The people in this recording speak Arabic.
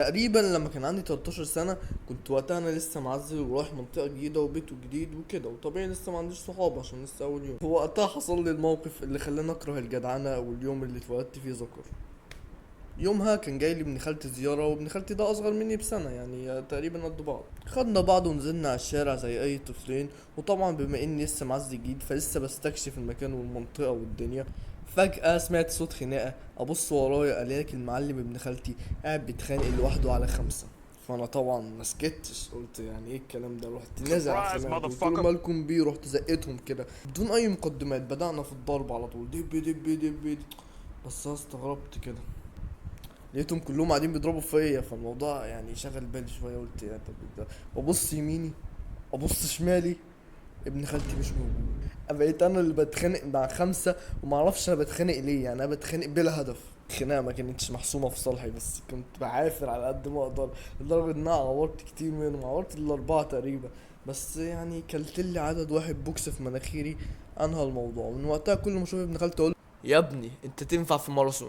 تقريبا لما كان عندي 13 سنة. كنت وقتها انا لسه معزل ورايح منطقة جديدة وبيت جديد وكده، وطبيعي لسه ما عنديش صحاب عشان لسه اول يوم. وقتها حصل لي الموقف اللي خلاني اكره الجدعنة واليوم اللي اتولدت فيه ذكر. يومها كان جاي لي ابن خالتي زيارة، وابن خالتي ده اصغر مني بسنة، يعني تقريبا قد بعض. خدنا بعض ونزلنا على الشارع زي اي طفلين. وطبعا بما اني لسه معزل جديد فلسه بستكشف المكان والمنطقة والدنيا. فجأة سمعت صوت خناقة، ابص ورايا الاقي المعلم ابن خالتي قاعد بيتخانق لوحده على خمسة. فانا طبعا ما سكتش، قلت يعني ايه الكلام ده، رحت نازل على Surprise, الخناقه دي، قلت له motherfucker. مالكم بيه، رحت زقتهم كده بدون اي مقدمات، بدأنا في الضرب على طول، دب دب دب دب. بس انا استغربت كده، لقيتهم كلهم قاعدين بيضربوا فيا، فالموضوع يعني شغل بالي شويه، قلت يا طب ده. وابص يميني، ابص شمالي، ابن خالتي مش موجود. بقيت انا اللي بتخانق مع خمسه، ومعرفش انا بتخانق ليه، يعني انا بتخانق بلا هدف. الخناقه ما كانتش محسومه في صالحي، بس كنت بعافر على قد ما اقدر، لدرجه ان انا عورت كتير منهم، عورت الاربعه تقريبا. بس يعني كلتلي عدد واحد بوكس في مناخيري، انهى الموضوع. من وقتها كل ما اشوف ابن خالتي اقول: يا ابني انت تنفع في ماراثون.